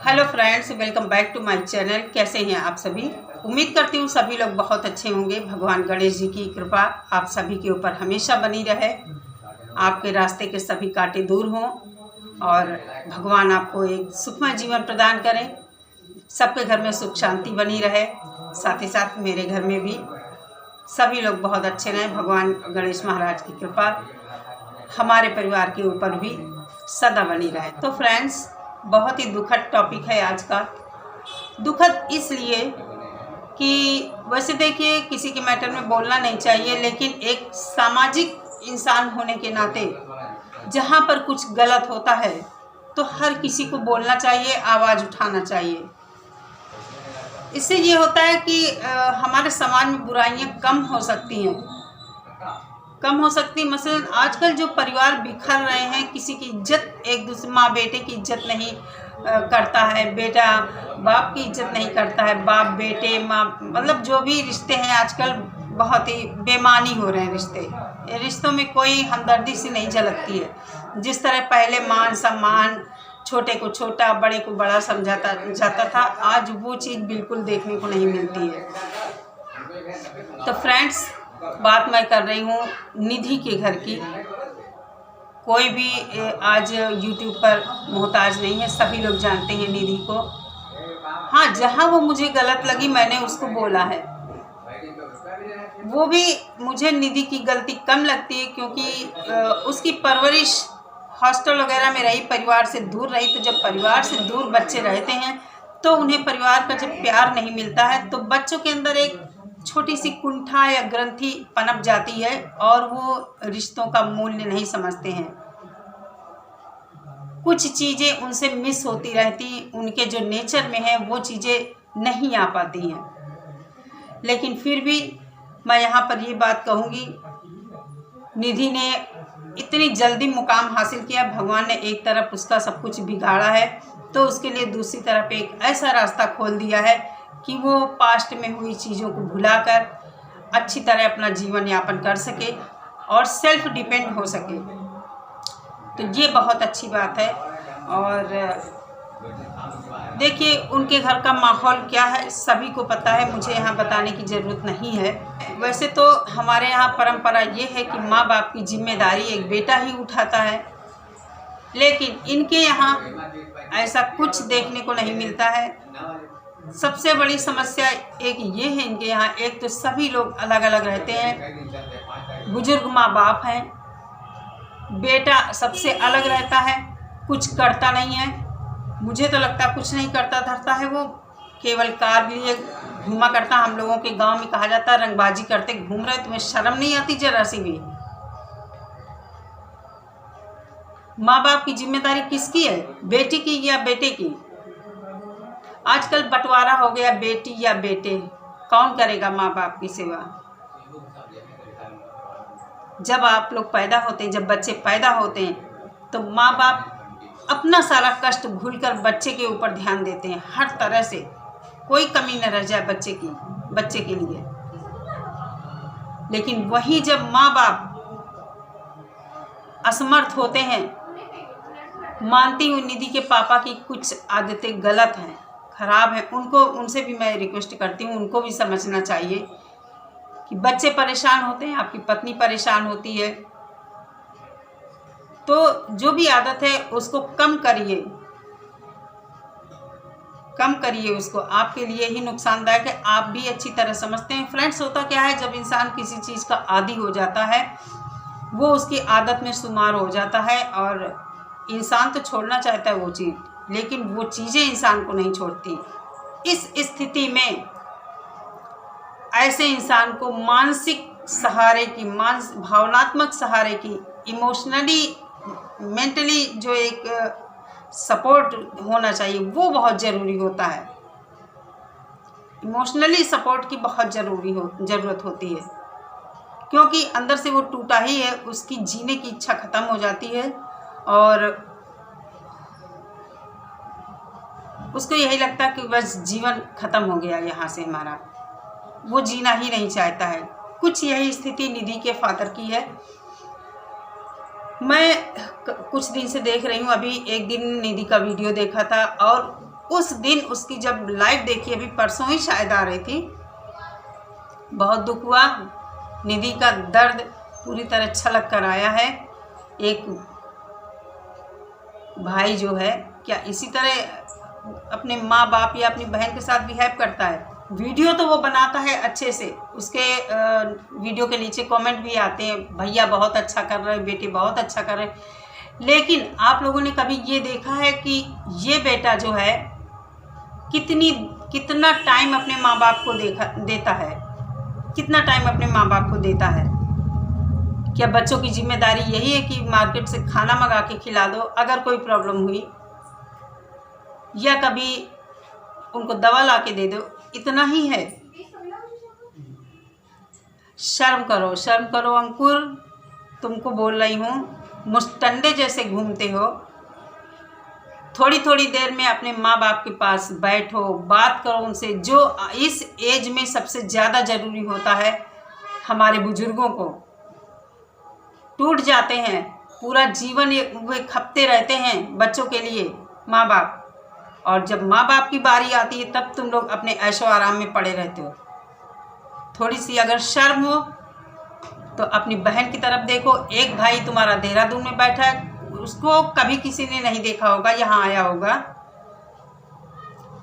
Hello friends, welcome back to my channel. कैसे हैं आप सभी? उम्मीद करती हूँ सभी लोग बहुत अच्छे होंगे। भगवान गणेश जी की कृपा आप सभी के ऊपर हमेशा बनी रहे, आपके रास्ते के सभी कांटे दूर हों और भगवान आपको एक सुखमय जीवन प्रदान करें। सबके घर में सुख शांति बनी रहे, साथ ही साथ मेरे घर में भी सभी लोग बहुत अच्छे रहें। भगवान गणेश महाराज की कृपा हमारे परिवार के ऊपर भी सदा बनी रहे। तो फ्रेंड्स, बहुत ही दुखद टॉपिक है आज का। दुखद इसलिए कि वैसे देखिए किसी के मैटर में बोलना नहीं चाहिए, लेकिन एक सामाजिक इंसान होने के नाते जहाँ पर कुछ गलत होता है तो हर किसी को बोलना चाहिए, आवाज़ उठाना चाहिए। इससे ये होता है कि हमारे समाज में बुराइयाँ कम हो सकती हैं, मसलन आजकल जो परिवार बिखर रहे हैं, किसी की इज्जत, एक दूसरे माँ बेटे की इज्जत नहीं करता है, बेटा बाप की इज्जत नहीं करता है, बाप बेटे माँ, मतलब जो भी रिश्ते हैं आजकल बहुत ही बेमानी हो रहे हैं। रिश्तों में कोई हमदर्दी सी नहीं झलकती है। जिस तरह पहले मान सम्मान, छोटे को छोटा बड़े को बड़ा समझाता जाता था, आज वो चीज़ बिल्कुल देखने को नहीं मिलती है। तो फ्रेंड्स, बात मैं कर रही हूँ निधि के घर की। कोई भी आज यूट्यूब पर मोहताज नहीं है, सभी लोग जानते हैं निधि को। हाँ, जहाँ वो मुझे गलत लगी मैंने उसको बोला है। वो भी मुझे निधि की गलती कम लगती है, क्योंकि उसकी परवरिश हॉस्टल वगैरह में रही, परिवार से दूर रही। तो जब परिवार से दूर बच्चे रहते हैं तो उन्हें परिवार का जब प्यार नहीं मिलता है तो बच्चों के अंदर एक छोटी सी कुंठा या ग्रंथि पनप जाती है और वो रिश्तों का मूल्य नहीं समझते हैं। कुछ चीज़ें उनसे मिस होती रहती, उनके जो नेचर में है वो चीज़ें नहीं आ पाती हैं। लेकिन फिर भी मैं यहाँ पर ये बात कहूँगी, निधि ने इतनी जल्दी मुकाम हासिल किया, भगवान ने एक तरफ उसका सब कुछ बिगाड़ा है तो उसके लिए दूसरी तरफ एक ऐसा रास्ता खोल दिया है कि वो पास्ट में हुई चीज़ों को भुलाकर अच्छी तरह अपना जीवन यापन कर सके और सेल्फ डिपेंड हो सके। तो ये बहुत अच्छी बात है। और देखिए उनके घर का माहौल क्या है सभी को पता है, मुझे यहाँ बताने की ज़रूरत नहीं है। वैसे तो हमारे यहाँ परंपरा ये है कि माँ बाप की जिम्मेदारी एक बेटा ही उठाता है, लेकिन इनके यहाँ ऐसा कुछ देखने को नहीं मिलता है। सबसे बड़ी समस्या एक ये है इनके यहाँ, एक तो सभी लोग अलग अलग रहते हैं, बुजुर्ग माँ बाप हैं, बेटा सबसे अलग रहता है, कुछ करता नहीं है। मुझे तो लगता कुछ नहीं करता धरता है, वो केवल कार लिए घूमा करता। हम लोगों के गांव में कहा जाता है रंगबाजी करते घूम रहे, तुम्हें शर्म नहीं आती जरा सी भी? माँ बाप की जिम्मेदारी किसकी है, बेटी की या बेटे की? आजकल बंटवारा हो गया, बेटी या बेटे, कौन करेगा माँ बाप की सेवा? जब आप लोग पैदा होते हैं, जब बच्चे पैदा होते हैं तो माँ बाप अपना सारा कष्ट भूलकर बच्चे के ऊपर ध्यान देते हैं, हर तरह से कोई कमी न रह जाए बच्चे के लिए। लेकिन वही जब माँ बाप असमर्थ होते हैं, मानती हूँ निधि के पापा की कुछ आदतें गलत हैं, खराब हैं, उनसे भी मैं रिक्वेस्ट करती हूँ, उनको भी समझना चाहिए कि बच्चे परेशान होते हैं, आपकी पत्नी परेशान होती है, तो जो भी आदत है उसको कम करिए उसको, आपके लिए ही नुकसानदायक है, आप भी अच्छी तरह समझते हैं। फ्रेंड्स, होता क्या है, जब इंसान किसी चीज़ का आदी हो जाता है वो उसकी आदत में शुमार हो जाता है और इंसान तो छोड़ना चाहता है वो चीज़, लेकिन वो चीज़ें इंसान को नहीं छोड़ती। इस स्थिति में ऐसे इंसान को मानसिक सहारे की, भावनात्मक सहारे की, इमोशनली मेंटली जो एक सपोर्ट होना चाहिए वो बहुत ज़रूरी होता है। इमोशनली सपोर्ट की बहुत ज़रूरत होती है, क्योंकि अंदर से वो टूटा ही है, उसकी जीने की इच्छा ख़त्म हो जाती है और उसको यही लगता है कि बस जीवन ख़त्म हो गया यहाँ से हमारा, वो जीना ही नहीं चाहता है। कुछ यही स्थिति निधि के फादर की है। मैं कुछ दिन से देख रही हूँ, अभी एक दिन निधि का वीडियो देखा था और उस दिन उसकी जब लाइव देखी, अभी परसों ही शायद आ रही थी, बहुत दुख हुआ। निधि का दर्द पूरी तरह छलक कर आया है। एक भाई जो है क्या इसी तरह अपने माँ बाप या अपनी बहन के साथ बिहेव करता है? वीडियो तो वो बनाता है अच्छे से, उसके वीडियो के नीचे कमेंट भी आते हैं, भैया बहुत अच्छा कर रहे हैं, बेटे बहुत अच्छा कर रहे हैं। लेकिन आप लोगों ने कभी ये देखा है कि ये बेटा जो है कितना टाइम अपने माँ बाप को देता है? कितना टाइम अपने माँ बाप को देता है? क्या बच्चों की जिम्मेदारी यही है कि मार्केट से खाना मंगा के खिला दो अगर कोई प्रॉब्लम हुई, या कभी उनको दवा ला के दे दो, इतना ही है? शर्म करो अंकुर, तुमको बोल रही हूँ, मुस्टंडे जैसे घूमते हो। थोड़ी थोड़ी देर में अपने माँ बाप के पास बैठो, बात करो उनसे। जो इस एज में सबसे ज़्यादा ज़रूरी होता है, हमारे बुजुर्गों को टूट जाते हैं, पूरा जीवन वे खपते रहते हैं बच्चों के लिए माँ बाप, और जब माँ बाप की बारी आती है तब तुम लोग अपने ऐशो आराम में पड़े रहते हो। थोड़ी सी अगर शर्म हो तो अपनी बहन की तरफ देखो। एक भाई तुम्हारा देहरादून में बैठा है, उसको कभी किसी ने नहीं देखा होगा, यहाँ आया होगा,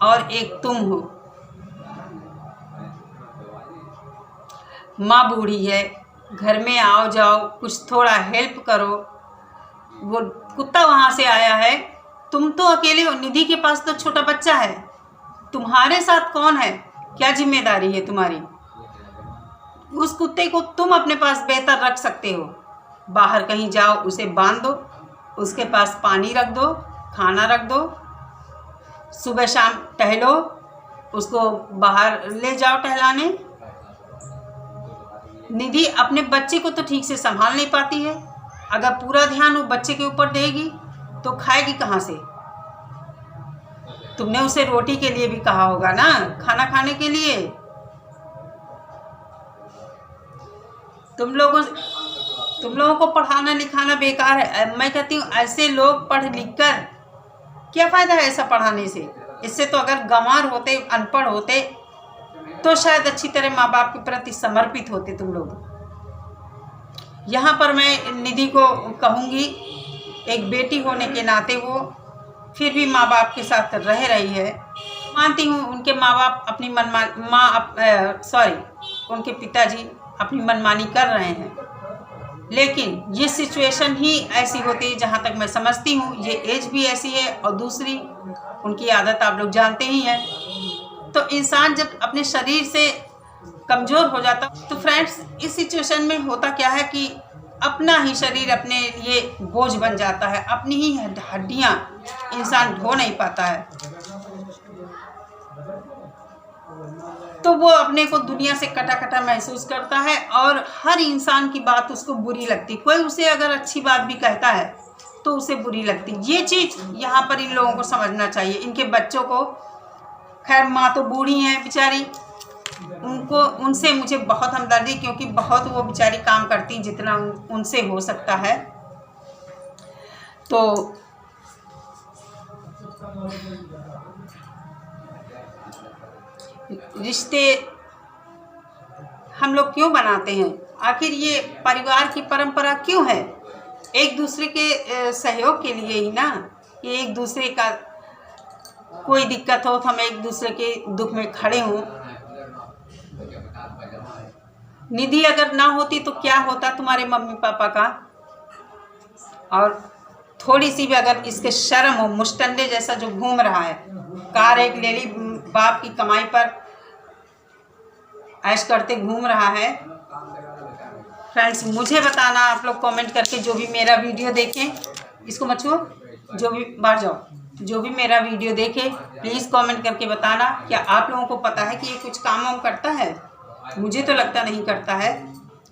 और एक तुम हो। माँ बूढ़ी है, घर में आओ जाओ, कुछ थोड़ा हेल्प करो। वो कुत्ता वहाँ से आया है, तुम तो अकेले हो। निधि के पास तो छोटा बच्चा है, तुम्हारे साथ कौन है? क्या जिम्मेदारी है तुम्हारी? उस कुत्ते को तुम अपने पास बेहतर रख सकते हो। बाहर कहीं जाओ, उसे बांध दो, उसके पास पानी रख दो, खाना रख दो, सुबह शाम टहलो, उसको बाहर ले जाओ टहलाने। निधि अपने बच्चे को तो ठीक से संभाल नहीं पाती है। अगर पूरा ध्यान वो बच्चे के ऊपर देगी तो खाएगी कहाँ से? तुमने उसे रोटी के लिए भी कहा होगा ना, खाना खाने के लिए। तुम लोगों को पढ़ाना लिखाना बेकार है। मैं कहती हूँ ऐसे लोग पढ़ लिख कर क्या फ़ायदा है ऐसा पढ़ाने से? इससे तो अगर गंवार होते, अनपढ़ होते, तो शायद अच्छी तरह माँ बाप के प्रति समर्पित होते तुम लोग। यहाँ पर मैं निधि को कहूँगी, एक बेटी होने के नाते वो फिर भी माँ बाप के साथ रह रही है। मानती हूँ उनके माँ बाप अपनी उनके पिताजी अपनी मनमानी कर रहे हैं, लेकिन ये सिचुएशन ही ऐसी होती है। जहाँ तक मैं समझती हूँ ये एज भी ऐसी है, और दूसरी उनकी आदत आप लोग जानते ही हैं। तो इंसान जब अपने शरीर से कमज़ोर हो जाता, तो फ्रेंड्स इस सिचुएशन में होता क्या है कि अपना ही शरीर अपने लिए बोझ बन जाता है, अपनी ही हड्डियाँ इंसान ढो नहीं पाता है। तो वो अपने को दुनिया से कटा कटा महसूस करता है, और हर इंसान की बात उसको बुरी लगती। कोई उसे अगर अच्छी बात भी कहता है तो उसे बुरी लगती। ये चीज़ यहाँ पर इन लोगों को समझना चाहिए, इनके बच्चों को। खैर माँ तो बूढ़ी हैं बेचारी, उनसे मुझे बहुत हमदर्दी, क्योंकि बहुत वो बेचारी काम करती जितना उनसे हो सकता है। तो रिश्ते हम लोग क्यों बनाते हैं? आखिर ये परिवार की परंपरा क्यों है? एक दूसरे के सहयोग के लिए ही ना, कि एक दूसरे का कोई दिक्कत हो तो हम एक दूसरे के दुख में खड़े हों। निधि अगर ना होती तो क्या होता तुम्हारे मम्मी पापा का? और थोड़ी सी भी अगर इसके शर्म हो, मुस्टंडे जैसा जो घूम रहा है, कार एक ले ली, बाप की कमाई पर ऐश करते घूम रहा है। फ्रेंड्स मुझे बताना आप लोग कमेंट करके, जो भी मेरा वीडियो देखें, इसको मत छुओ, जो भी बाहर जाओ, जो भी मेरा वीडियो देखे प्लीज़ कमेंट करके बताना, क्या आप लोगों को पता है कि ये कुछ काम वाम करता है? मुझे तो लगता नहीं करता है।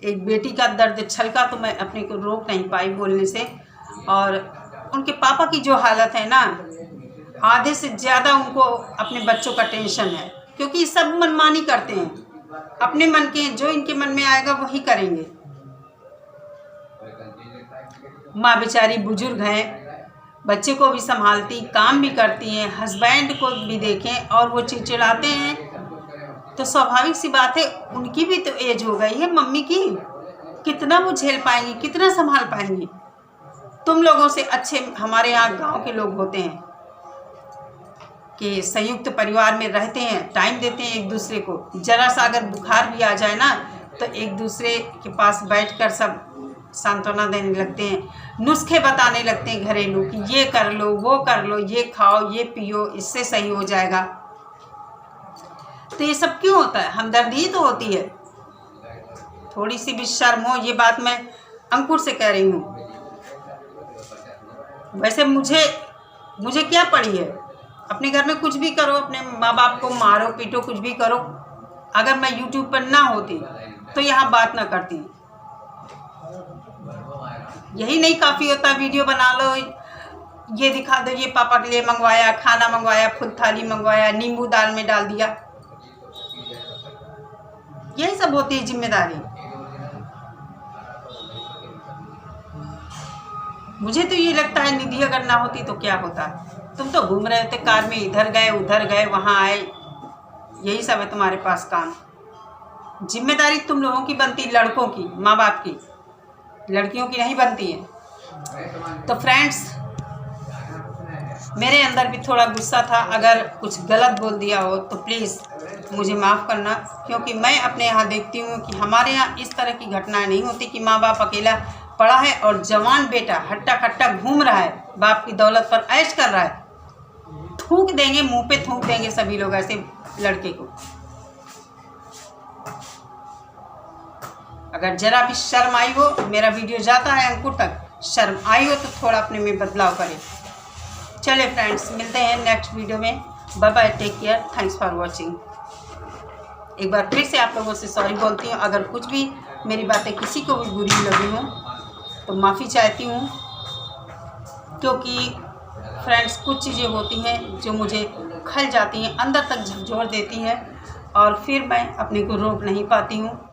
एक बेटी का दर्द छलका तो मैं अपने को रोक नहीं पाई बोलने से। और उनके पापा की जो हालत है ना, आधे से ज़्यादा उनको अपने बच्चों का टेंशन है, क्योंकि सब मनमानी करते हैं, अपने मन के, जो इनके मन में आएगा वही करेंगे। माँ बेचारी बुजुर्ग हैं, बच्चे को भी संभालती, काम भी करती हैं, हस्बैंड को भी देखें और वो चिड़चिड़ाते हैं, तो स्वाभाविक सी बात है उनकी भी तो एज हो गई है मम्मी की, कितना वो झेल पाएंगी, कितना संभाल पाएंगी। तुम लोगों से अच्छे हमारे यहाँ गांव के लोग होते हैं कि संयुक्त परिवार में रहते हैं, टाइम देते हैं एक दूसरे को। जरा सा अगर बुखार भी आ जाए ना तो एक दूसरे के पास बैठकर सब सांत्वना देने लगते हैं, नुस्खे बताने लगते हैं घरेलू कि ये कर लो, वो कर लो, ये खाओ, ये पियो, इससे सही हो जाएगा। तो ये सब क्यों होता है? हमदर्दी तो होती है। थोड़ी सी भी शर्म हो, ये बात मैं अंकुर से कह रही हूँ। वैसे मुझे क्या पड़ी है, अपने घर में कुछ भी करो, अपने माँ बाप को मारो पीटो, कुछ भी करो। अगर मैं यूट्यूब पर ना होती तो यहाँ बात ना करती। यही नहीं काफ़ी होता, वीडियो बना लो, ये दिखा दो, ये पापा के लिए मंगवाया, खाना मंगवाया, फुल थाली मंगवाया, नींबू दाल में डाल दिया, यही सब होती है जिम्मेदारी। मुझे तो ये लगता है निधि अगर ना होती तो क्या होता। तुम तो घूम रहे होते कार में, इधर गए उधर गए वहाँ आए, यही सब है तुम्हारे पास काम। जिम्मेदारी तुम लोगों की बनती, लड़कों की, माँ बाप की, लड़कियों की नहीं बनती है। तो फ्रेंड्स, मेरे अंदर भी थोड़ा गुस्सा था, अगर कुछ गलत बोल दिया हो तो प्लीज़ मुझे माफ़ करना, क्योंकि मैं अपने यहाँ देखती हूँ कि हमारे यहाँ इस तरह की घटनाएं नहीं होती कि माँ बाप अकेला पड़ा है और जवान बेटा हट्टा कट्टा घूम रहा है, बाप की दौलत पर ऐश कर रहा है। थूक देंगे, मुंह पे थूक देंगे सभी लोग ऐसे लड़के को। अगर जरा भी शर्म आई हो, मेरा वीडियो जाता है अंकुर तक, शर्म आई हो तो थोड़ा अपने में बदलाव करें। चलिए फ्रेंड्स, मिलते हैं नेक्स्ट वीडियो में। Bye bye, take care, thanks for watching. एक बार फिर से आप लोगों से सॉरी बोलती हूँ, अगर कुछ भी मेरी बातें किसी को भी बुरी लगी हों तो माफ़ी चाहती हूँ, क्योंकि फ्रेंड्स कुछ चीज़ें होती हैं जो मुझे खल जाती हैं, अंदर तक झकझोर देती हैं और फिर मैं अपने को रोक नहीं पाती हूँ।